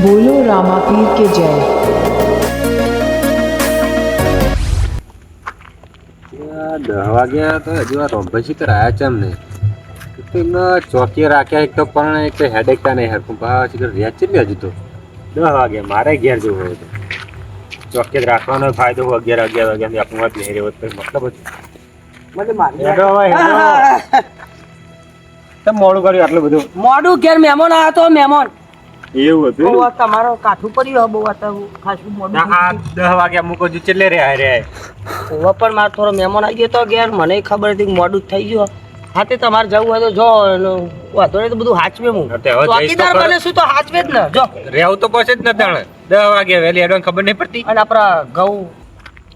बोलो रामापीर के जय। 10 વાગ્યા તો હજુ આ રોમભાઈ કરાયા છે અમને એમને ચોકી રાખ્યા એક તો પણ એક હેડેક તા નહીં હરખું પાછી રહ્યા છે ને હજુ તો 10 વાગ્યા મારે ઘેર જવું હોય તો ચોકી રાખવાનો ફાયદો 11 વાગ્યાથી આપણું વાત નહીં રહ્યો તો મતલબ તમે મોડું કર્યું આટલું બધું મોડું ઘેર મહેમાન આવ્યો તો મહેમાન એવું હતું બહુ તમારો કાઠું પડ્યું બહુ ખાસું મોડું આ 10 વાગ્યા મૂકો જો ચેટલે રહ્યા હવે પણ મારો થોડો મહેમાન આવી ગયો તો ઘેર મને ખબર હતી કે મોડું જ થઈ ગયું હા તે તમારે જવું હોય તો જો વાંધો નહીં તો બધું હાચવે હું ચોકીદાર બને શું તો હાચવે જ ને જો રહેવું તો પછી જ ન તાણે 10 વાગ્યા વહેલી એડવાન્સ ખબર નહીં પડતી અને આપણા ઘઉં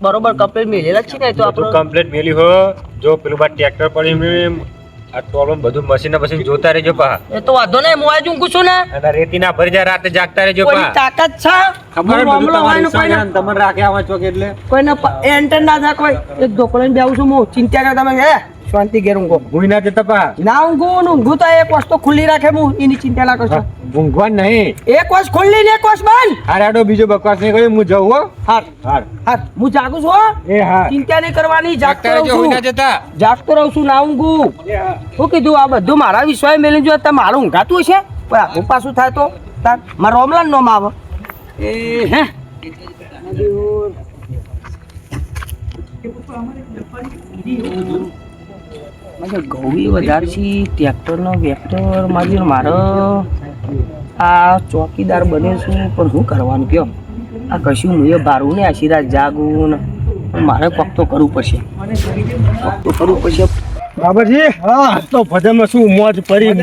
બરોબર કમ્પ્લીટ મેલેલા જ છે ને તો આપણું આપણે કમ્પ્લીટ મેલી હો જો પેલું બાદ ટ્રેક્ટર પડી આ ટોલમ બધું મશીન જોતા રહેજો પા એ તો વાંધો નહીં હું આજ ઊંઘું છું ને અને રેતી ના ભરી જાય રાતે જાગતા રહેજો કોઈની પા તાકાત છે ખબર હું મામલો હોય ને કોઈને તમને રાખ્યા આવા ચોક એટલે કોઈને એન્ટર ના થાય કોઈ એક ઢોકળો લઈને બેવું છું હું ચિંતા કર તમે શાંતિ ઘેર ઊંઘો ભૂઈ ના જતા પા ના ઊંઘું તો એક વસ્તુ ખુલ્લી રાખે હું એની ચિંતા ના કરશો ઊંઘવાન નહીં એક વસ્તુ ખુલ્લી ને એક વસ્તુ બંધ હારાડો બીજો બકવાસ નહીં કર્યો હું જઉં હો હાર હાર હાર હું જાગું છું હો. એ હા ચિંતા નહીં કરવાની જાગતો જાગતા રહું રહેજો ભૂઈ ના છું જતા જાગતો રહું છું ના ઊંઘું શું કીધું આ બધું મારા વિશ્વાસ મેલી જો તમે મારું ઊંઘાતું હશે પણ આખું પાછું થાય તો તાર મારા રોમલાન નોમ આવે એ હે ગૌરી વધારે છે ટ્રેક્ટરનો વેક્ટર મારો આ ચોકીદાર બને છું પણ શું કરવાનું કયો આ કશું હું ભારું ને આશીર્વાદ જાગું ને પણ મારે કોક તો કરવું પડશે બાબરજી હા તો ભજનમાં શું મોજ પડી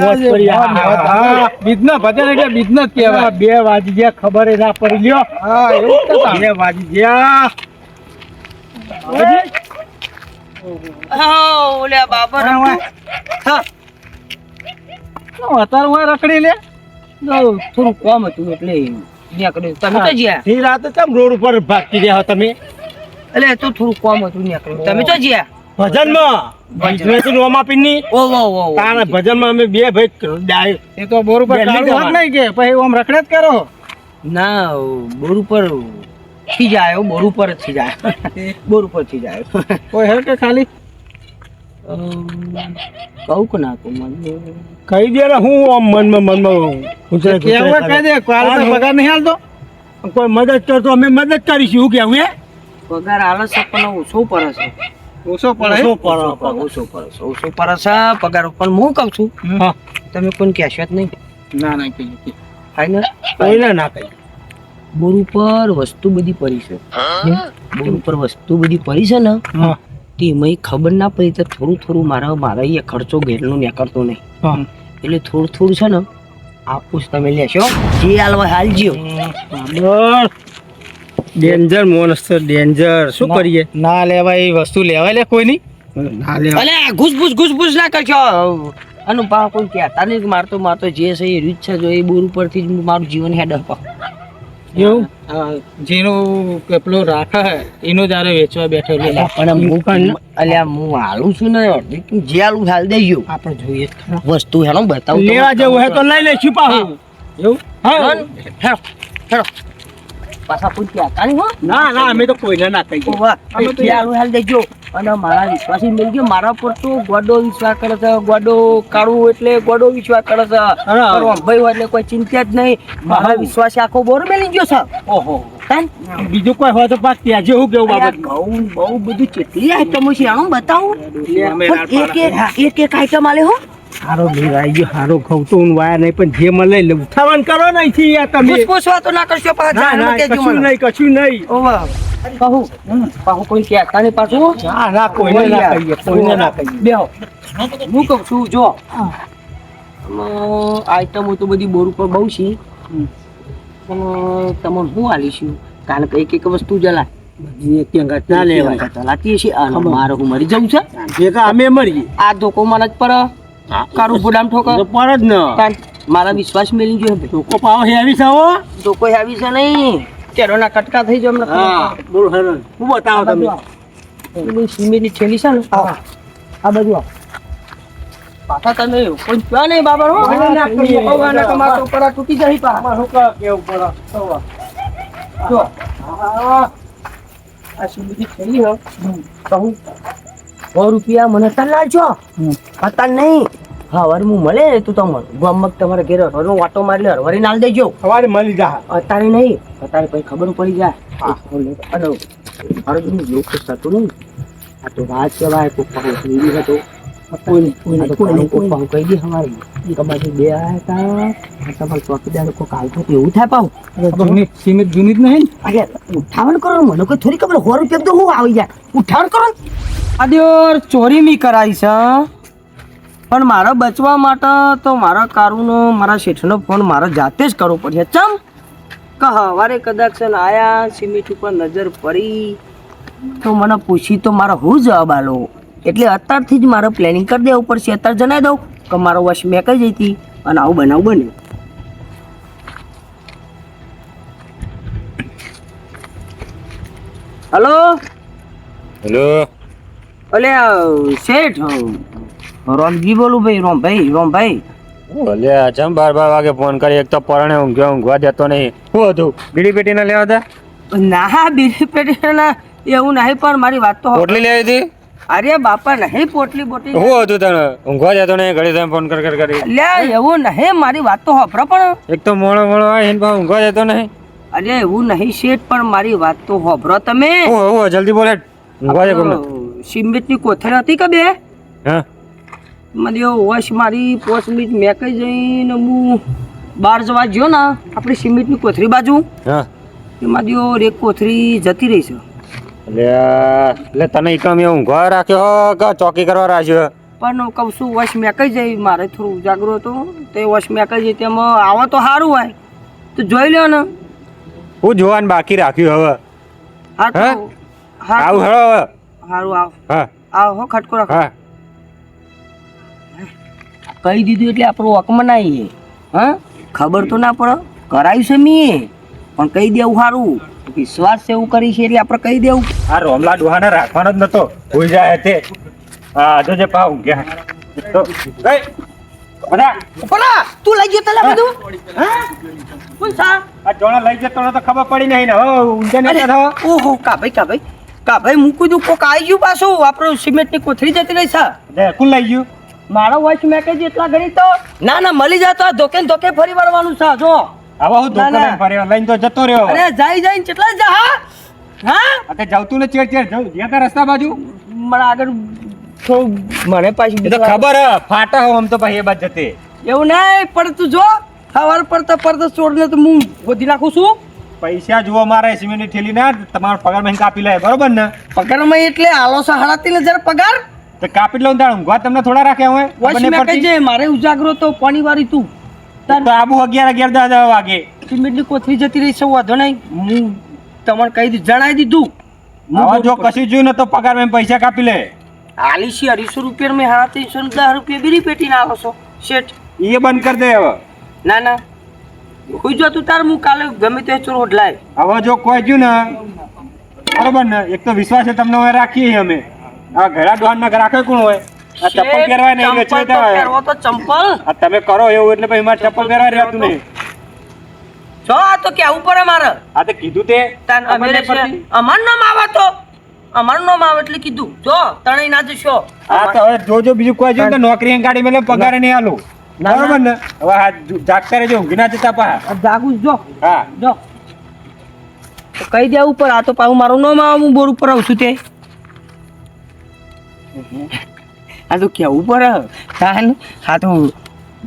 બિઝનેસ ભજન એટલે બિઝનેસ કહેવાય 2 વાગી ગયા ખબર ના પડી લ્યો હા એવું તો 2 વાગી ગયા ઓલે બાબર હા અત્યારે હું રખડી લે થોડું કામ હતું એટલે નીકળ્યું તમે તો જ્યાં એ રાતે કેમ રોડ ઉપર ભાગતી રહ્યા તમે એટલે તો થોડું કામ હતું નીકળ્યું તમે તો જ્યાં ભજનમાં બિઝનેસ નોમ આપીની ઓ તારા ભજનમાં અમે 2 ભાઈ એ તો બોર ઉપર નહીં કે પછી આમ રખડે જ કરો ના બોર ઉપર થી જાય બોર ઉપર જ થી જાય બોર ઉપર થી જાય કોઈ હે કે ખાલી કહું કે ના કહું મને કહી દે ને હું આમ મનમાં કહી દે પગાર નહીં હાલતો કોઈ મદદ કરતો અમે મદદ કરીશું શું કેવું પગાર આલે છે પણ ઓછો પડે છે ઓછો પડે પગાર પણ હું કહું છું તમે કોઈ કહેશો જ નહીં ના ના કહીએ ફાઈનલ પહેલા ના કહીએ બોર ઉપર વસ્તુ બધી પડી છે બોર ઉપર વસ્તુ બધી પડી છે ને તે એમાં ખબર ના પડી તો થોડું મારા અહીંયા ખર્ચો ઘેરનો નીકળતો નહીં એટલે થોડું છે ને આપું તમે લેશો જે હાલવા હાલજો ડેન્જર મોનસ્ટર ડેન્જર શું કરીએ ના લેવાય એ વસ્તુ લેવાય લે કોઈ નહીં ના લેવાય અલે ઘૂસ ના કરશો અનુ પા કોઈ કહેતા નહીં મારતો જે છે એ રીત છે જો એ બોર ઉપરથી જ મારું જીવન હેડ અપ એવું જેનું પેલું રાખે એનું તારે વેચવા બેઠો પણ હું હાલું છું ને જે હાલું હાલ દેજો આપણે જોઈએ વસ્તુ હેલો બતાવું લેવા જેવું હે તો લઈ લઈશું પાછું એવું હા હેલો પાછા કોઈ કહેતા નહીં હો ના અમે તો કોઈને ના કહીએ જે હાલું હાલ દેજો અને મારા વિશ્વાસી મિલ ગયો મારા પર તો ગોડો વિશ્વાસ કરે છે ગોડો કાઢવું એટલે ગોડો વિશ્વાસ કરે છે ભાઈ એટલે કોઈ ચિંતા જ નહીં મારા વિશ્વાસ આખો બોર મેલી ગયો છે ઓહો બીજું કોઈ હોય તો પાક ત્યાં જેવું કેવું બાબત ઘઉં બહુ બધું કેટલી આઈટમ છે આનું બતાવું એક આઈટમ આલે હો હારો લેવાઈ ગયો હારો ઘઉં તો હું વાયા નહીં પણ જે મળે એટલે ઉઠાવન કરો નહીં થી યાર તમે પૂછવા તો ના કરશો કશું નહીં ઓવા પાહુ કોઈ કહેતા નહીં પાછું ના કોઈને ના કહીએ બેહો હું કહું છું જો આઈટમો તો બધી બોર ઉપર બહુ છે પણ તમને હું આલીશું કારણ કે એક વસ્તુ જલા ના લેવાય ચલાતી છે મારે હું મરી જવું છે અમે મરીએ આ ધોકો મને જ પર કારું બુડામ ઠોકર પર જ ન મારા વિશ્વાસ મેલી ગયો ધોકો પાવ હેવી છે હો ધોકો હેવી છે નહીં કેરોના કટકા થઈ જાય બોલ હેરાન હું બતાવો તમે સિમેન્ટની થેલી છે ને આ બાજુ પાછા તમે કોઈ ક્યાં નહીં બાબા હો ભગવાનના કમાતો પર આ તૂટી જાય પા શું કહો કેવું પડો જો આ સુબીજી થઈ હો કહું 100 રૂપિયા મને તાર લાલજો અત્યારે નહીં હા વરી હું મળે ને તું તમારે ગામમાં તમારે ઘેર હરનો વાટો મારી લે વરી નાલ દેજો સવારે મળી જા અત્યારે નહીં અત્યારે પછી ખબર પડી જાય અને મારો જેવું લોક થતું નહીં આ તો વાત કહેવાય કોઈ પાહુ થઈ હતો કોઈ કહી દે અમારી તમારી બે આવ્યા હતા તમારે ચોકીદાર લોકો કાલ તો એવું થાય પાહુ સીમિત જૂની જ નહીં અરે ઉઠાવણ કરો મને કોઈ થોડી ખબર 100 રૂપિયા તો હું આવી જાય ઉઠાવણ કરો આદ્યોર ચોરી મી કરાઈ છે પણ મારા બચવા માટે તો મારા કારુનો મારા શેઠનો ફોન મારા જાતે જ કરવો પડશે ચમ કે હવારે કદાચ આયા સિમેન્ટ ઉપર નજર પડી તો મને પૂછી તો મારા હું જવાબ આલો એટલે અત્યારથી જ મારે પ્લાનિંગ કરી દેવું પડશે અત્યારે જણાવી દઉં કે મારો વશ મેં કઈ જઈ હતી અને આવું બનાવ બન્યું હલો હેલો અલે શેઠ રોમજી બોલું ભાઈ રોમભાઈ ભલે ચમ 12 વાગે ફોન કરી એક તો પરણે ઊંઘવા દેતો નહીં શું હતું બીડી પેટી ના લેવા હતા ના બીડી પેટી ના એવું નહીં પણ મારી વાત તો પોટલી લેવી હતી અરે બાપા નહીં પોટલી બોટલી શું હતું તને ઊંઘવા દેતો નહીં ઘડી તમે ફોન કરી લે એવું નહીં મારી વાત તો હોભરો પણ એક તો મોળો આવે એને ઊંઘવા દેતો નહીં અરે એવું નહીં શેઠ પણ મારી વાત તો હોભરો તમે જલ્દી બોલે ઊંઘવા દે કોને સિમેન્ટની કોથળી હતી કે બે હા મને વોશ મારી 5 મિનિટ મેં કઈ જઈને હું બહાર જવા ગયો ને આપણી સિમેન્ટની કોથળી બાજુ હા એમાં દિયો એક કોથળી જતી રહી છે એટલે તને એકમ ઊંઘવા રાખ્યો કે ચોકી કરવા રાખ્યો પણ કહું છું વોશ મેં કઈ જઈ મારે થોડું ઉજાગરો હતો તે વોશ મેં કઈ જઈ તેમાં આવો તો સારું હોય તો જોઈ લો ને હું જોવાનું બાકી રાખ્યું હવે હા તો આવું હેળો હવે સારું આવ હા આવ હો ખટકો રાખો હા કહી દીધું એટલે આપણું હકમાં ના આવીએ હા ખબર તો ના પડે કરાયું છે મીએ પણ કહી દેવું સારું વિશ્વાસ છે એવું કરી છે એટલે આપણે કહી દેવું આ રોમલા ડોહાને રાખવાનો જ નતો ભૂલ જાય તે હા જો જે પાવ ગયા તો ગઈ બધા પરા તું લઈ ગયો તલે બધું હા કોણ સા આ જોણા લઈ જતો તો ખબર પડી નહીં ને હવે ઊંધે ને થયો ઓહો કા ભાઈ મૂકી દઉં કોક આવી ગયું પાછું આપણું સિમેન્ટની કોથળી જતી રહી છે લે કોણ લઈ ગયું મારો વોચ મેં કહી એટલા ઘડી તો ના મળી જતો ધોકે ધોકે ફરી વળવાનું છે જો હવે હું ધોકો લઈને ફર્યો લઈને તો જતો રહ્યો અરે જઈને કેટલા જા હા આ જાવતું ને ચેડ જઉં જ્યાં રસ્તા બાજુ મને આગળ થોડું મને પાછી એ તો ખબર હે ફાટા હો આમ તો ભાઈ એ બાદ જતે એવું નહીં પણ તું જો સવાર પડતા છોડને તો હું ગોધી નાખું છું પૈસા જુઓ મારે સિમેન્ટની થેલી ના તમારો પગાર મહિને કાપી લે બરોબર ને પગારમાં એટલે આલો છે 3,500 પગાર તો કાપી લઉં તાણ ઊંઘવા તમને થોડા રાખ્યા હોય વોચ મેં કહી જે મારે ઉજાગરો તો પાણી વાળી તું તો આબુ 11 10 વાગે સિમેન્ટની કોથળી જતી રહી છે વાંધો નહીં હું તમને કહી દીધું જણાવી દીધું હવે જો કશું જોયું ને તો પગાર માં પૈસા કાપી લે આલી છે 250 રૂપિયા મેં 310 રૂપિયા બીડી પેટી ના આલો છો શેઠ એ બંધ કરી દે હવે ના કોઈ જો તું તાર હું કાલે ગમે તે ચોર હોડલાય હવે જો કોઈ જ્યું ને બરોબર ને એક તો વિશ્વાસ છે તમને હવે રાખીએ અમે આ ઘડા ડોહાન ના રાખે કોણ હોય આ ચપ્પલ પહેરવાય નહીં વેચે પહેરવો તો ચંપલ આ તમે કરો એવું એટલે પછી મારે ચપ્પલ પહેરવા રહેતું નહીં જો આ તો કેવું પડે મારે આ તો કીધું તે અમારું નામ આવે તો અમારું નામ આવે એટલે કીધું જો તણે ના જશો આ તો હવે જોજો બીજું કોઈ જોયું તો નોકરી ગાડી મેલે પગાર નહીં આલું બરોબર ને હવે આ જાગતા રહેજો ઊંઘી ના જતા પા જાગું જો હા જો કહી દે ઉપર આ તો પાછું મારું નામ આવે હું બોર્ડ ઉપર આવું છું તે આ તો કેવું પડે તાન હા તો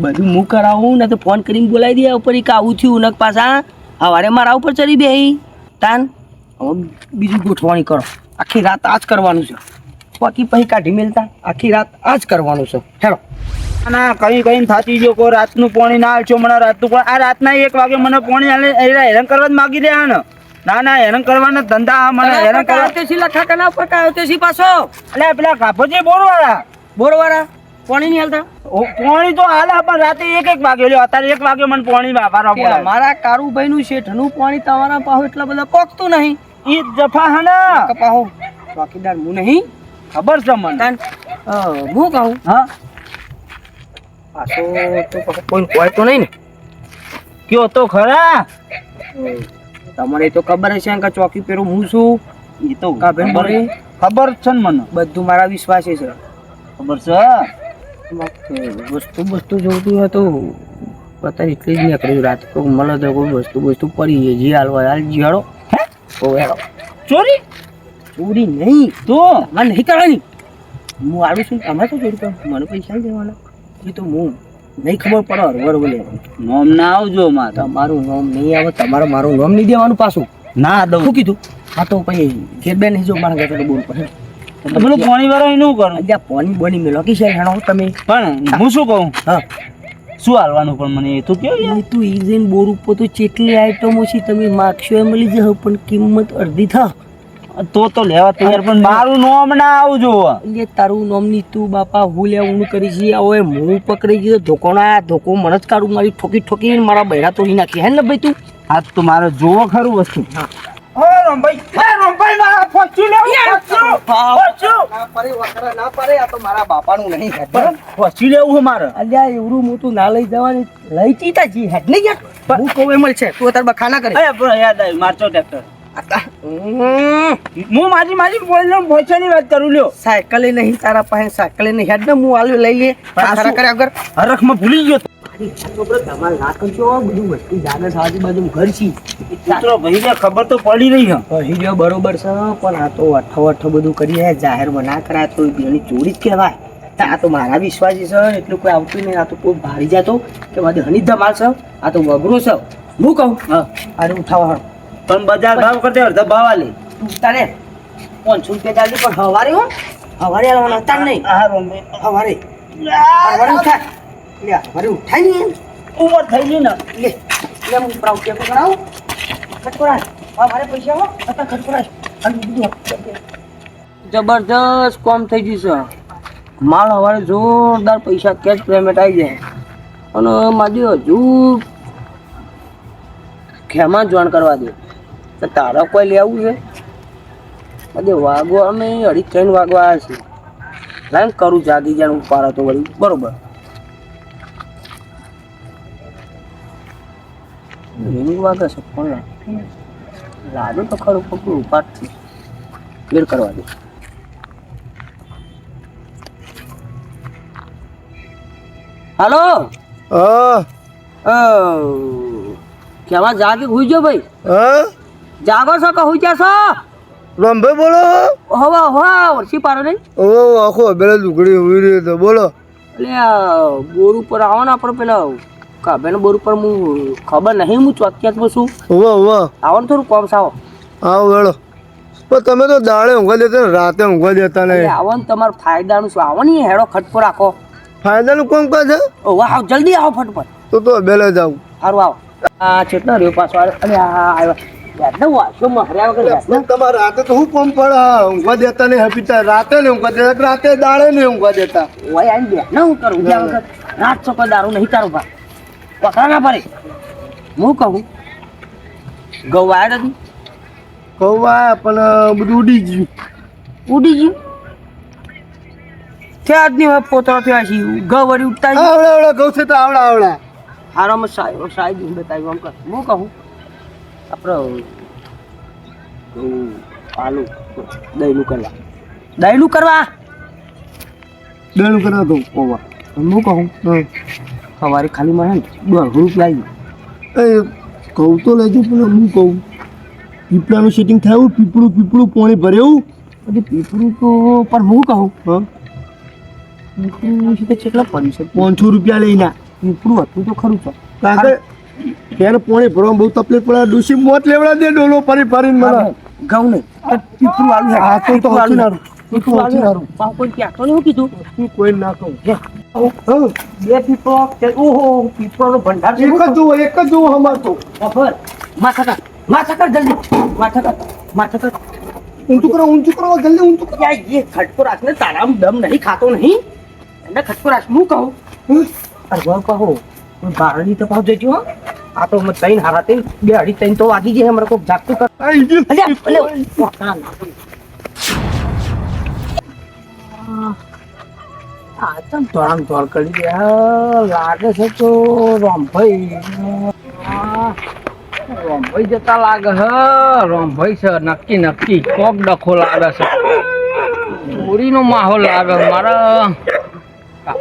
બધું હું કરાવું ને તો ફોન કરીને બોલાવી દે ઉપર એક આવું થયું ને પાછા સવારે મારા ઉપર ચડી બે તાન હવે બીજું ગોઠવણી કરો આખી રાત આ જ કરવાનું છે બાકી પછી કાઢી મેલતા આખી રાત આ જ કરવાનું છે હેલો ના કઈ થાતી જો કોઈ રાતનું પાણી ના આલશો મને રાતનું પણ આ રાતના 1 વાગે મને પાણી આલે હેરાન કરવા જ માગી રહ્યા ને ના હેરાન કરવાના ધંધા મને હેરાન કરવા તેસી લખા કના ઉપર કાયો તેસી પાછો એટલે પેલા કાપોજી બોરવાળા પાણી નહીં હાલતા પાણી તો હાલે પણ રાતે 1 વાગે લ્યો અત્યારે 1 વાગે મને પાણી વાપરવા પડે અમારા કારુભાઈ નું શેઠનું પાણી તમારા પાહો એટલા બધા પોકતું નહીં ઈ જફા હે ને પાછો તો પછી કોઈ હોય તો નહીં ને. કયો તો ખરા. તમારે તો ખબર હશે કે ચોકી પેરું હું છું એ તો કા બેન ખબર બોલે? ખબર છે ને મને. બધું મારા વિશ્વાસે છે. ખબર છે. વસ્તુ જોતું હતું અત્યારે એટલી જ નીકળ્યું રાત તો મળે તો કોઈ વસ્તુ પડી ગઈ જી હાલવા હાલ જી હાલો હેડો ચોરી ચોરી નહીં તો મને નહીં કરવાની હું આવું છું તમે શું ચોરી કરો મને પૈસા નહીં દેવાના એ તો હું નહીં ખબર પડે હરવર બોલે નોમ ના આવજો માં. તમારું નામ નહીં આવે તમારે મારું નામ નહીં દેવાનું પાછું ના દઉં. શું કીધું હા તો પછી ઘેર બેન નહીં જો મારા ઘર તો બોલ પડે પેલું પાણી વાળા એનું કરું. અલ્યા પાણી બોની મેલો કે છે હેણો તમે પણ હું શું કહું હા શું હાલવાનું પણ મને એ તો કેવું યાર. તું ઈઝન બોર ઉપર તો ચેટલી આઈટમો છે તમે માગશો એ મળી જશે પણ કિંમત અડધી થા તો લેવા તૈયાર પણ મારું નોમ ના આવજો. એટલે તારું નામની તું બાપા હું લે ઊંઘ કરી છે હવે હું પકડી ગયો ધોકો ના ધોકો મને જ કાઢું મારી ઠોકી મારા બૈરા તોડી નાખી હે ને ભાઈ તું આ તો મારે જોવો ખરું વસ્તુ. ના પડે આ તો મારા બાપાનું નહીં પહોંચી લેવું છે મારે. અલ્યા એવડું મોટું ના લઈ જવાની લઈ ચીતા જી હેડ નહીં યાર હું કહું એમ જ છે તું તાર બખાના કરે અરે પણ યાદ આવ્યું મારચો ટ્રેક્ટર. હું મારી પહોંચવાની વાત કરું લ્યો. સાયકલે નહીં તારા પાસે સાયકલે નહીં હેડ ને હું આલ્યો લઈ લે પાછા કર્યા વગર હરખમાં ભૂલી ગયો. ધમાલ ના કરજો બધું વસ્તુ જાગે છે આજુબાજુ ઘર છે મિત્રો ભાઈને ખબર તો પડી રહી છે. કહી રહ્યો બરોબર છે પણ આ તો અઠો બધું કરી જાહેરમાં ના કરાય તો એની ચોરી જ કહેવાય આ તો મારા વિશ્વાસી છે એટલું કોઈ આવતું નહીં આ તો કોઈ ભારી જતો કે બધી હની ધમાલ છે આ તો વગરો છે હું કહું હા અરે ઉઠાવા પણ બજાર ભાવ કરતા અડધા ભાવ આલે. તારે 500 રૂપિયા ચાલશે પણ હવારે હો હવારે આવવાના હતા નહીં હા રોમે હવારે ઉઠા લે હવારે ઉઠાય નહીં ઉંમર થઈ ગઈ ને. લે લે હું પ્રાઉ કે કરાવ ખટકોરા હવારે પૈસા હો હતા ખટકોરા અને બીજું જબરદસ્ત કામ થઈ ગયું છે માલ હવારે જોરદાર પૈસા કેશ પેમેન્ટ આવી જાય અને મારી હજુ ખેમાં જોઈન કરવા દે તો તારા કોઈ લેવું છે બધે વાગવા અમે 2:30 વાગવા આવ્યા છે લાઈન કરું જાગી જાણ ઉપાડો તો વળી બરોબર એની વાગે છે ફોન લાડુ તો ખરું પકડું ઉપાડથી ક્લિયર કરવા દે હાલો કેવા જાગે હુઈ જો ભાઈ જાગો છો કે હુઈ જાશો રામભાઈ બોલો હવા હવા વર્ષી પાડો નહીં ઓ આખો પેલા લુગડી ઉઈ રહી તો બોલો એટલે બોર ઉપર આવો ને આપણે પેલા કાબેનો બોર ઉપર હું ખબર નહીં હું ચોક્યાત છું હોવા હોવા આવો ને થોડું કોમ સાવો આવો વેળો પણ તમે તો દાડે ઊંઘવા દેતા ને રાતે ઊંઘવા દેતા એટલે નહીં આવો ને તમારે ફાયદાનું શું આવો ને હેડો ખટકો રાખો ફાયદાનું કોમ કાં છે ઓ વાહ જલ્દી આવો ફટફટ તો બેલે જાવ સારું આવો આ ચેટલો રહ્યો પાછો અરે આ આવ્યો યાદ વાસો મહર્યા વગર યાદ પણ તમારે રાતે તો શું કોમ પડે ઊંઘવા દેતા નહીં હપીતા રાતે નહીં ઊંઘવા દેતા રાતે દાડે નહીં ઊંઘવા દેતા ઓય આઈને બે ના હું કરું જ્યાં વગર રાત ચોકો દારૂ નહીં તારું ભા પકડા ના પડે હું કહું ગવાડ હતી કૌવા પણ બધું ઉડી ગયું ઉડી ગયું ત્યાં જ નહીં પોતળો થયા છે ગવડી ઉઠતા આવડા આવડા કહું છે તો આવડા આવડા હારામાં સાહેબ બતાવ્યું આમ કર હું કહું આપણે આલુ દહીંનું કરવા બેનું કરવા દઉં કૌવા હું કહું સવારે ખાલી મને 10 રૂપિયા આવી એ કહું તો લેજો પણ હું કહું પીપળાનું સેટિંગ થયું પીપળું પાણી ભર્યું પછી પીપળું તો પણ હું કહું હા પીપળું છે તો કેટલા પડ્યું છે 500 રૂપિયા લઈને પીપળું હતું તો ખરું છે કાકા ત્યારે પાણી ભરવામાં બહુ તકલીફ પડે ડોસી મોત લેવડા દે ડોલો ફરીને મને ઘઉં નહીં પીપળું આલુ આ તો આલુ હારું પીપળું આલુ કોઈ ક્યાં તો નહીં કીધું હું કોઈ ના કહું બે પીપળો ઓહો પીપળોનો ભંડાર છે એક જ જુઓ અમાર તો ખબર માથા કર જલ્દી માથા કર ઊંચું કરો જલ્દી ઊંચું કરો યાર ये ખટકો રાખને તારામ દમ નહીં ખાતો નહીં એને ખટકો રાખ હું કહું અરે કહો બારડી તો પાછો જજો આ તો મેં 3 હારા 3 2 3 તો વાગી જાય અમારે કોઈ જાગતું કર આઈ ગયું આ તો ધોળામ ધોળ કરી ગયા લાગે છે તો રોમભાઈ રોમભાઈ જતા લાગે છે રોમભાઈ છે નક્કી નક્કી કોક ડખો લાગે છે ચોરીનો માહોલ લાગે મારા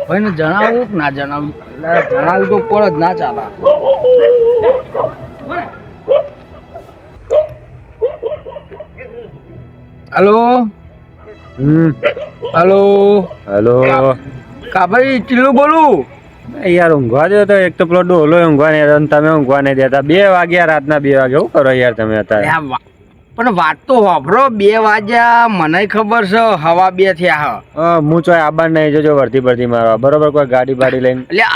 ભાઈને જણાવું કે ના જણાવું એટલે જણાવ્યું તો પર જ ના ચાલે હલો હલો હેલો કાભાઈ ચીલું બોલું યાર ઊંઘવા દો તો એક તો પેલો ડોલો ઊંઘવા નહીં દેતો અને તમે ઊંઘવા નહીં દેતા 2 વાગ્યા રાતના 2 વાગે શું કરો યાર તમે અત્યારે પણ વાત તો વાપરો 2 વાગ્યા મને ખબર છે હવા 2 થયા હું ચોય આબાર નહીં જજો વર્તી બરતી મારવા બરોબર કોઈ ગાડી બાડી લઈને એટલે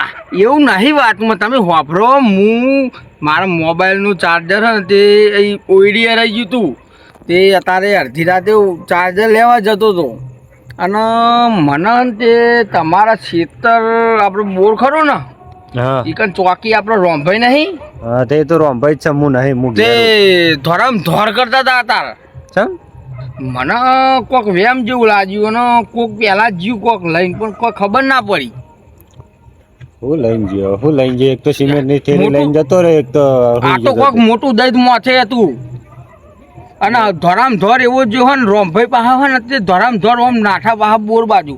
એવું નહીં વાતમાં તમે વાપરો હું મારા મોબાઈલનું ચાર્જર છે ને તે ઓઈડીએ રહી ગયું હતું તે અત્યારે અડધી રાતે ચાર્જર લેવા જતો હતો અને મને તે તમારા ખેતર આપણે બોર ખરો ને હા ઈકન ચોકી આપણો રોમભાઈ નહીં હા તે તો રોમભાઈ જ છે હું નહીં હું તે ધોરમ ધોર કરતા હતા તાર ચમ મને કોક વેમ જેવું લાગ્યું અને કોક પહેલા જીવ કોક લઈને પણ કોઈ ખબર ના પડી હું લઈને ગયો એક તો સિમેન્ટ ની થેલી લઈને જતો રે એક તો આ તો કોક મોટું દહીં માથે હતું અને ધોરામ ધોર એવો જો હોય ને રોમભાઈ પાસે હોય ને તે ધોરામ ધોર ઓમ નાઠા પાસે બોર બાજુ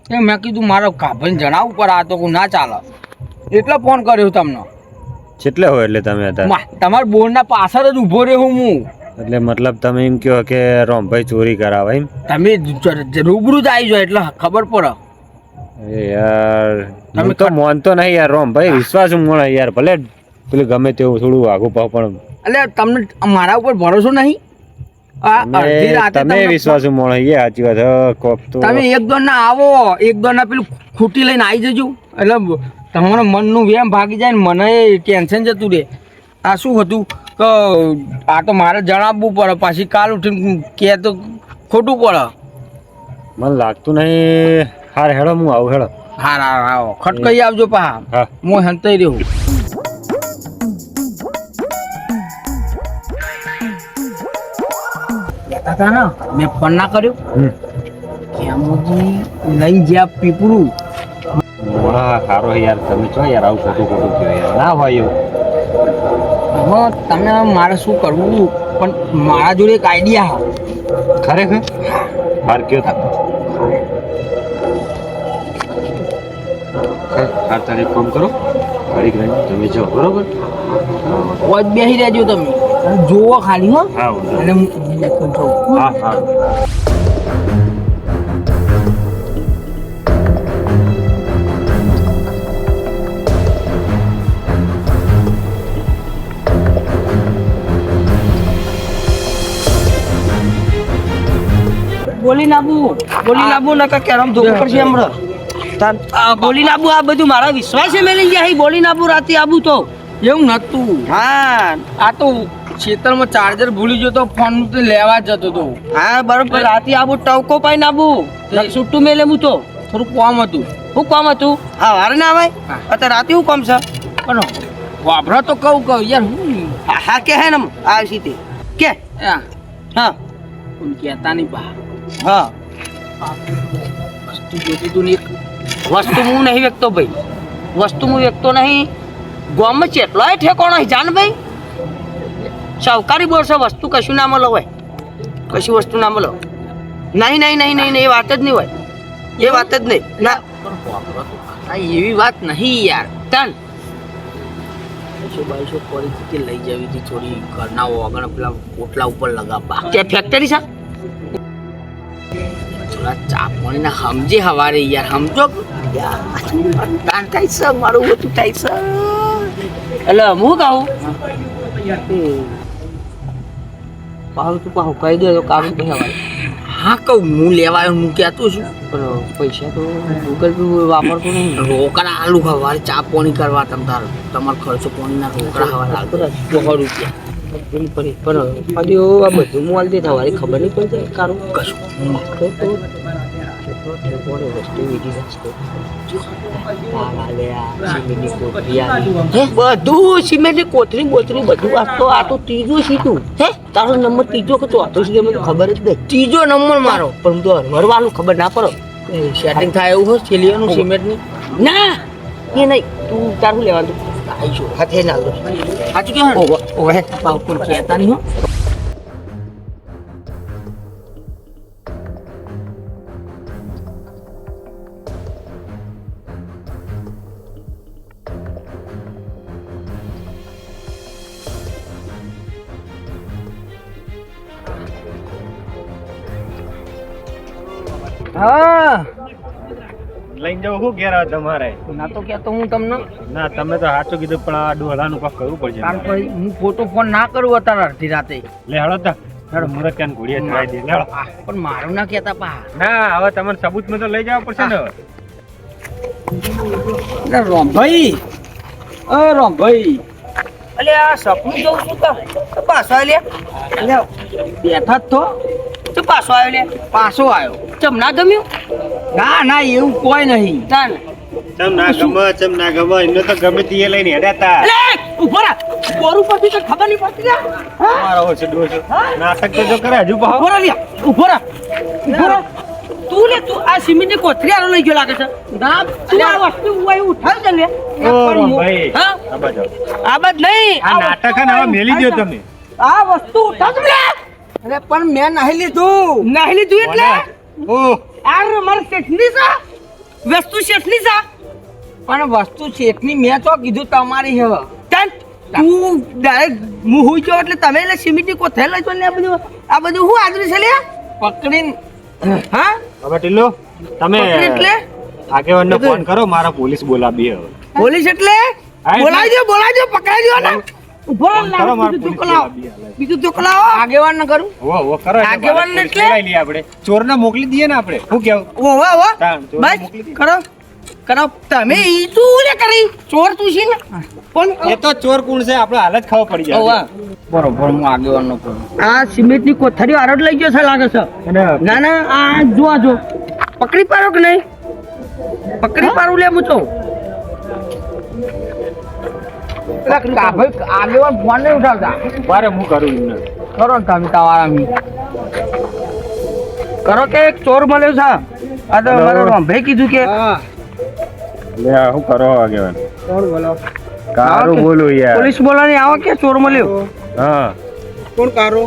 એ મેં કીધું મારે કાભાઈને જણાવવું પડે આ તો ના ચાલે એટલે ફોન કર્યો તમને કેટલે હોય એટલે તમે અત્યારે તમારા બોરના પાછળ જ ઊભો રહ્યો હું એટલે મતલબ તમે એમ કહો કે રોમભાઈ ચોરી કરાવે એમ તમે રૂબરૂ જ આવી જાઓ એટલે ખબર પડે અરે યાર તમે તો માનતો નહીં યાર રોમભાઈ વિશ્વાસ મળે યાર ભલે પેલું ગમે તેવું થોડું આગું પાવ પણ એટલે તમને મારા ઉપર ભરોસો નહીં તમે વિશ્વાસ મળે એ સાચી વાત કોક તો તમે એક દોડ ના આવો એક દોડ ના પેલું ખૂટી લઈને આવી જજો એટલે તમારા મનનું વેમ ભાગી જાય ને મને ટેન્શન જતું રહે આ શું હતું કે આ તો મારે જણાવવું પડે પાછી કાલ ઉઠીને કે તો ખોટું પડે મને લાગતું નહીં હાર હેડો હું આવું હેડો હા આવો ખટકાઈ આવજો પા હા હું હંતાઈ રહ્યું મેં ફોન ના કર્યો કેમોજી લઈ ગયા પીપળું હા સારો યાર તમે છો યાર આવું ખોટું કહ્યું યાર ના હોય એવું તમે મારે શું કરવું પણ મારા જોડે એક આઈડિયા ખરેખર હાર કયો હાર તારે એક કામ કરો ઘડીક રહીને તમે જાઓ બરોબર વોચ બેસી રહેજો તમે અને જોવો ખાલી હો હા અને હું જાઉં. હા હા બોલી નાબુ નકા કેરમ ધોકો પડશે હમણાં બોલી નાબુ આ બધું મારા વિશ્વાસે મેલી ગયા બોલી નાબુ રાતે આબુ તો એવું નતું હા આ તો ખેતરમાં ચાર્જર ભૂલી ગયો તો ફોન લેવા જતો તો હા બરોબર રાતે આબુ ટવકો પાઈ નાબુ છૂટું મેલે હું તો થોડું કામ હતું શું કામ હતું હા વારે ના આવે અત્યારે રાતે શું કામ છે પણ વાપરો તો કહું યાર હું હા કે હે ને આ સીધી કે હા કોઈ કહેતા નહીં બા હા વસ્તુ જોતી તું નહીં વસ્તુ હું નહીં વેચતો ભાઈ વસ્તુ હું વેચતો નહીં ગામમાં ચેટલોય ઠેકોણો જાન ભાઈ સહકારી બોર છે વસ્તુ કશું ના મળે હોય કશું વસ્તુ ના મળે નહીં નહીં નહીં નહીં એ વાત જ નહીં હોય એ વાત જ નહીં ના એવી વાત નહીં યાર તન 200 પરિસ્થિતિ લઈ જવી હતી થોડી ઘરના ઓગણ પેલા પોટલા ઉપર લગાવવા ત્યાં ફેક્ટરી છે થોડા ચા પાણીના સમજે હવારે યાર સમજો તાન થાય છે મારું બધું થાય છે એટલે હું કહું પાહુ તું પાહુ કહી દે તો કામ નહીં હવારે હા કહું હું લેવા આવ્યો હું કહેતો છું પણ પૈસા તો ગૂગલ પે વાપરતો નહીં રોકડા આલુ હવારે ચા પાણી કરવા તમારો ખર્ચો પાણીના રોકડા હવારે આવતો 100 રૂપિયા પણ હજી આ બધું મોલ દે તમારે ખબર નહીં પડી જાય કારું કશું વસ્તુ બીજી બધું સિમેન્ટની કોથળી બોથળી બધું આ તો ત્રીજો સીધું હે તારો નંબર ત્રીજો કે ચોથો છે મને ખબર જ નહીં ત્રીજો નંબર મારો પણ હું તો હરવાળું ખબર ના પડો સેટિંગ થાય એવું હોય છેલ્લીઓનું સિમેન્ટની ના એ નહીં તું તારું લેવાનું આવીશું હાથે ના લો સાચું કેવું ઓવે બાપુ કહેતા નહીં હો હા લઈને જવું શું ઘેર આવે તમારે ના તો કહેતો હું તમને ના તમે તો સાચું કીધું પણ આ ડોલાનું કાંક કરવું પડશે કારણ કે હું ખોટો ફોન ના કરું અત્યારે અડધી રાતે લે હળો તા હેડો મુરત ત્યાં ઘોડીએ ચડાવી દે લે હળો. પણ મારું ના કહેતા પા ના હવે તમને સબૂતમાં તો લઈ જવા પડશે ને હવે. રોમભાઈ રોમભાઈ અલે આ સપનું જોઉં છું તો પાછો આવ્યો લે બેઠા જ તો પાછો આવ્યો લે પાછો આવ્યો ચમ ના ગમ્યું ના એવું કોઈ નહીં ચાલ ચમ ના ગમે એમને તો ગમે તે લઈને હેડ્યા તા અલે ઉભો રહે બોરું પરથી તો ખબર નહીં પડતી લે મારો છે ડોસો નાટક તો જો કરે હજુ પાહો ઉભો રહે તું લે તું આ સિમેન્ટની કોથળી આલો લઈ ગયો લાગે છે ના તું આ વસ્તુ ઉવાઈ ઉઠાવી દે લે ઓ ભાઈ હા આબા જાઓ આ બાદ નહીં આ નાટક હે ને હવે મેલી દો તમે આ વસ્તુ ઉઠાવ લે અરે પણ મેં નહીં લીધું એટલે ઓ આ મારે શેઠની છે વસ્તુ શેઠની છે પણ વસ્તુ શેઠની મેં તો કીધું તમારી હે તું ડાયરેક્ટ હું હોઈ જાવ એટલે તમે એટલે સિમેન્ટની કોથળી લઈ જાવ ને આ બધું શું આદરી છે લે પકડીને હા હવે ટીલો તમે પકડી એટલે આગેવાનને ફોન કરો મારા પોલીસ બોલાવી હવે પોલીસ એટલે બોલાવી દો પકડાઈ દો ને ઉભો રહો કરો મારા બીજું પોલીસ ધોકલાવો બોલાવી હાલે. બીજું ધોકલાવો આગેવાન ન કરું વો કરો એટલે આગેવાન પોલીસ એટલે? બોલાવી લઈએ આપણે ચોરને મોકલી દઈએ ને આપણે શું કેવું ઓવા તાણ, ચોરને બસ મોકલી દે. કરો તમે ઈ તું લે કરી ચોર તું છે ને પણ એ તો ચોર કોણ છે આપણે હાલ જ ખબર પડી જાય ઓવા બરોબર હું આગેવાન નો કરું આ સિમેન્ટની કોથળી આરડ લઈ ગયો છે લાગે છે ના ના આ જો પકડી પાડો કે નહીં પકડી પાડું લે હું તો આગેવાન ફોન નહીં ઉઠાવતા મારે હું કરું એમને કરો ને તમે તમારા કરો કે એક ચોર મળ્યો છે આ તો મારો ભાઈ કીધું કે લે શું કરો આગેવાન કોણ બોલો કારું બોલું યાર પોલીસ બોલાની આવો કે ચોર મળ્યો હા કોણ કારો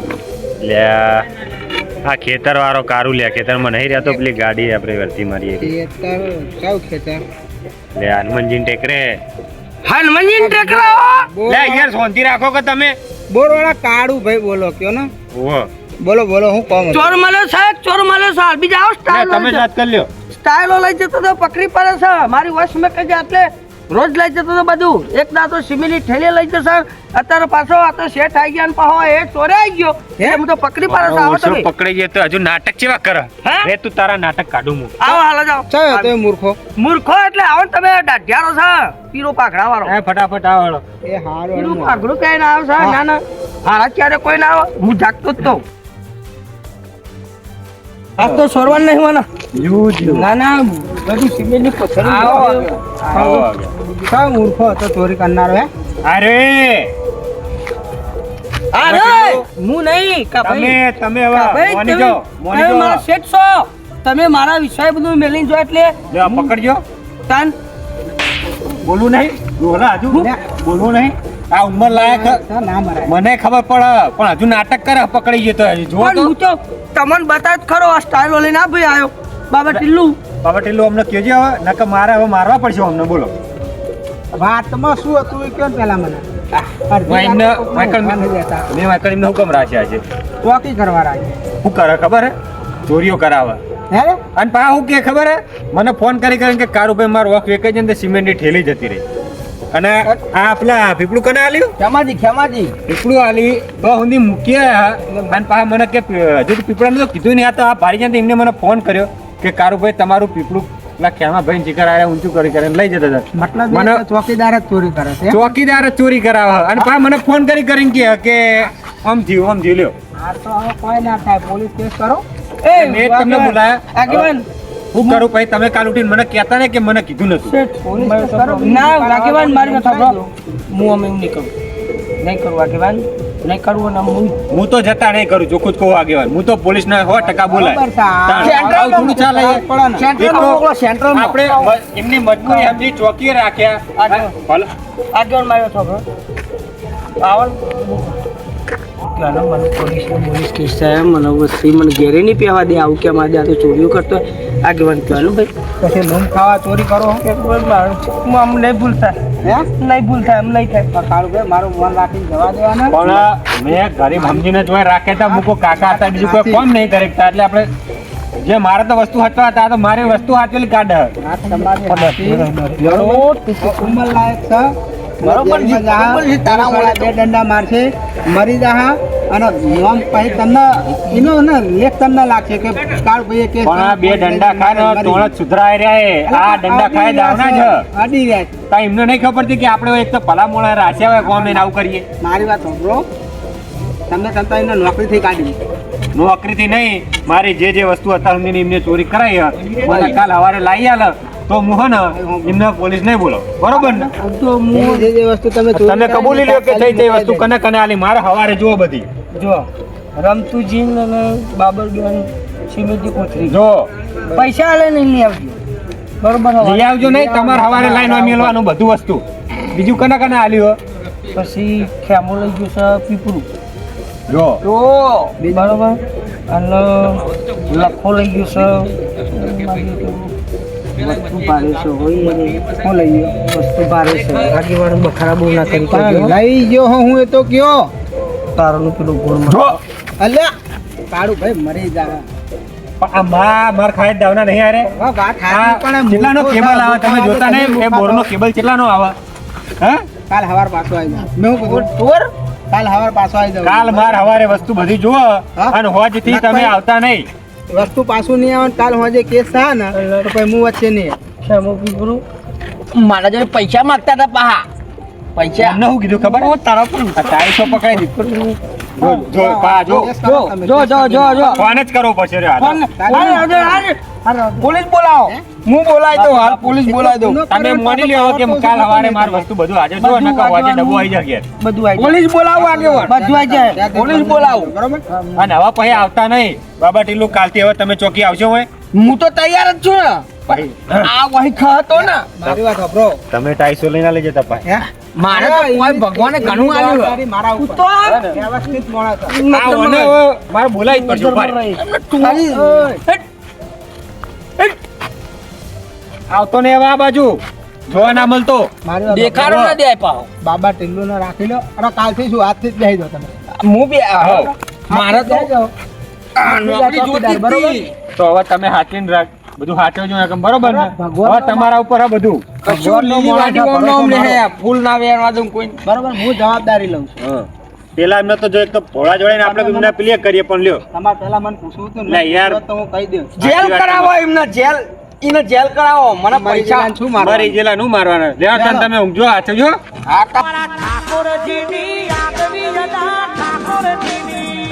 લે આ ખેતર વાળો કારું લે ખેતરમાં નહીં રહેતો પેલી ગાડી આપણે વળતી મારી ખેતર લે હનુમાનજી ટેકરે હનુમાનજી ટેકરાઓ લે યાર શાંતિ રાખો કે તમે બોરવાળા કાળું ભાઈ બોલો કયો ને ઓહો બોલો હું કોમ ચોર મળ્યો સાહેબ ચોર મળ્યો છે હાલ બીજા આવો લે સ્ટાઇલ તમે જ વાત કરી લ્યો સ્ટાઇલો લઈ જતો તો પકડી પડે છે મારી વશ મેં કહી એટલે રોજ લઈ જતો તો બધું એક દાતો સિમેન્ટની થેલી લઈ જશે અત્યારે પાછો આ તો શેઠ આવી ગયા ને પાછો એ ચોરે આવી ગયો હું તો પકડી પડે છે આવો ઓછો તમે પકડી જાય તો હજુ નાટક કેવા કરે હે? રે તું તારા નાટક કાઢું હું આવો હાલો જાઓ ચાલો તો મૂર્ખો મૂર્ખો એટલે આવો ને તમે દાઢિયારો છે પીરો પાઘડા વાળો એ ફટાફટ આવો એ હારો પીરું પાઘડું કઈ ના આવે છે ના ના હારા ક્યારે કોઈ ના આવે હું જાગતો જ તો આ તો સોરવાન નહીં મને ના ના બધું સિમેન્ટની કોથળી આવો સા મૂર્ખો હતો ચોરી કરનારો હે અરે અરે હું નહીં તમે તમે હવે ભાઈ મોની જો મોની તમે જો મારા શેઠ છો તમે મારા વિષય બધું મેલીને જો એટલે લે પકડજો તાન બોલું નહીં બોલા હજુ બોલવું નહીં આ ઉંમર લાયક ના મરાય મને ખબર પડે પણ હજુ નાટક કરે પકડી ગયો તો હજુ જો પણ તો હું તો તમને બતાવ ખરો આ સ્ટાઇલો લઈને આ ભાઈ આવ્યો બાબા ટીલ્લુ બાબા ટીલો અમને કહેજો હવે નકર મારે હવે મારવા પડશે અમને બોલો વાતમાં શું હતું એ કયો ને પેલા મને વાઈનને મેં વાઈકડીને હુકમ રાખ્યા છે ચોકી કરવા રાખી શું કરે ખબર હે ચોરીઓ કરાવે હે અને પા હું કે ખબર હે મને ફોન કરીને કે કારુભાઈ મારો વખ વેકે છે ને સિમેન્ટની ઠેલી જતી રહી અને આ પેલા પીપળું કને આલ્યું ખેમાજી પીપળું આલી તો સુધી મૂકીએ અને પા મને કે હજુ પીપળાને તો કીધું નહીં આ તો આ ભારી જાય એમને મને ફોન કર્યો કે કારુભાઈ તમારું પીપળું પેલા ખેમા ભાઈ જીકર આયા ઊંચું કરીને લઈ જતા હતા મતલબ મને ચોકીદાર જ ચોરી કરે છે ચોકીદાર જ ચોરી કરાવે અને પા મને ફોન કરીને કે આમ થયું લ્યો આ તો હવે કોઈ ના થાય પોલીસ કેસ કરો મેં જ તમને બોલાયા આગેવાન હું કરું પછી તમે કાલ ઉઠીને મને કહેતા ને કે મને કીધું નતું પોલીસ કેસ કરો ના આગેવાન મારી નથી સાંભળો હું અમે એમ નહીં કરું આગેવાન નહીં કરવું ને હું તો જતા નહીં કરું, ચોખ્ખું જ કહું આગેવાન. હું તો પોલીસને 100% બોલાય. બરાબર છે. તાણ. આવું થોડું ચાલે યાર. સેન્ટ્રલમાં મોકલો, સેન્ટ્રલમાં. આપણે એમની મજબૂરી સમજી ચોકી રાખ્યા. ભલે. આગળ માર્યો છો આવન ચાલો મને પોલીસ કેસ થાય મને વસ્તી મને ઘેરે નહીં પહેવા દે આવું કે મારે આ તો ચોરીઓ કરતો આગેવાન ચાલો ભાઈ પછી લૂમ ખાવા ચોરી કરો આમ નહીં ભૂલ થાય હે નહીં ભૂલ થાય એમ નહીં થાય કાળુભાઈ મારું મન રાખીને જવા દેવાના. પણ મેં ગરીબ સમજીને જોઈ રાખ્યા હતા. મૂકો કાકા હતા, બીજું કોઈ કોમ નહીં કરે એટલે આપણે જે મારે તો વસ્તુ હટવા હતા તો મારી વસ્તુ હાચવેલી કાઢ. આ તમારી ઉંમર લાયક છે. બરોબર છે, બરોબર છે. તારા વાળા 2 દંડા મારશે મરી જા અને નોમ પછી તમને એનો ને લેખ તમને લાગશે કે કાળભાઈએ કેસ પણ આ 2 દંડા ખાય ને તોણ જ સુધરાય રહ્યા. આ દંડા ખાય દાવના છે. અડી રહ્યા છે. તો એમને નહીં ખબર હતી કે આપણે એક તો ભલા મોણા રાખ્યા હોય કોમ લઈને આવું કરીએ. મારી વાત સાંભળો, તમને તંત્ર એને નોકરીથી કાઢી નોકરીથી નહીં, મારી જે વસ્તુ અત્યાર સુધી એમને ચોરી કરાઈ મને કાલ સવારે લાવી આલે તો હું હે ને એમને પોલીસ નહીં બોલો. બરોબર ને? તો હું જે વસ્તુ તમે તમે કબૂલી લ્યો કે થઈ વસ્તુ કને કને આલી. મારે સવારે જુઓ બધી જો રમતુજી અને બાબરબેન સિમેન્ટની કોથળી જો પૈસા આલે નહીં લઈ આવજો બરોબર લઈ આવજો નહીં. તમારે સવારે લાઈન મેળવાનું બધું વસ્તુ. બીજું કને કને આલ્યું પછી ખેમો લઈ ગયો છે પીપરું જો તો બરોબર અને લખો લઈ ગયો છે વસ્તુ ભારે છે હોય શું લઈ ગયો વસ્તુ ભારે છે આગેવાળો બખારા બહુ ના કરી કરજો. લઈ ગયો હું એ તો કયો તારોનું પેલું ગોળ જો અલ્યા કાળું ભાઈ મરી જા આ માર ખાય દાવના નહીં આરે. કેટલાનો કેબલ આવે તમે જોતા નહીં? એ બોરનો કેબલ કેટલાનો આવે? હા કાલ હવાર પાછો આવી જાવ. મેં હું કીધું ટોર કાલ હવાર પાછો આવી જાવ. કાલ માર હવારે વસ્તુ બધી જુઓ અને હોજથી તમે આવતા નહીં. વસ્તુ પાછું નહીં આવે ને કાલ હોજે કેસ થાય ને તો પછી હું વચ્ચે નહીં. ખેમો પીપરું મારા જોડે પૈસા માંગતા હતા પાહા પૈસા એમને શું કીધું ખબર? તારા પણ 400 પકડાઈ દીધું. જો પા જો જો ફોન જ કરવો પડશે રે હાલ. પોલીસ બોલાવો હું બોલાવી દઉં હાલ પોલીસ બોલાવી દઉં તમે માની લ્યો કે કાલ સવારે માર વસ્તુ બધું હાજર જો નકર હોજે ડબ્બો આવી જાય ઘેર. બધું આવી પોલીસ બોલાવો આગેવાન બધું આવી જાય પોલીસ બોલાવો બરોબર અને હવે પછી આવતા નહીં. બાબા ટીલું કાલથી હવે તમે ચોકી આવશો હોય હું તો તૈયાર જ છું ને ભાઈ. આ વહી ખાતો ને મારી વાત સાંભળો. તમે 250 લઈને લઈ જતા ભાઈ. હે મારે તો કોઈ ભગવાને ઘણું આલ્યું મારા ઉપર તો વ્યવસ્થિત માણસ છે. આ મને મારે બોલાવી જ પડશે ભાઈ. આવતો ને હવે આ બાજુ જોવા ના મળતો. મારી વાત દેખાડો ના દે પાહો બાબા ટીલ્લુ ને રાખી લો અને કાલથી શું આજથી જ બેસી દો તમે. હું બે મારે તો બેસી જાઓ. નોકરી જોતી જ હતી. તો હવે તમે હાચવીને રાખ બધું હાચવજો એકમ બરોબર ને? ભગવાન હવે તમારા ઉપર આ બધું કશું લીલી વાડી કોમ નામ લે હે ફૂલ ના વેરવા દઉં કોઈ બરોબર હું જવાબદારી લઉં છું. પેલા એમને તો જો એક તો ભોળા જોડે આપણે એમને ક્લિયર કરીએ પણ લ્યો તમારે પેલા મને પૂછવું હતું ના યાર. તો હું કહી દઉં. જેલ કરાવો એમને જેલ એને જેલ કરાવો મને મરી પૈસા જવાનું શું મારવાનું? મારી જેલા નું મારવાના લેવા તાન તમે ઊંઘજો હાચવજો. આ ઠાકોરજીની આગવી અદા ઠાકોરજીની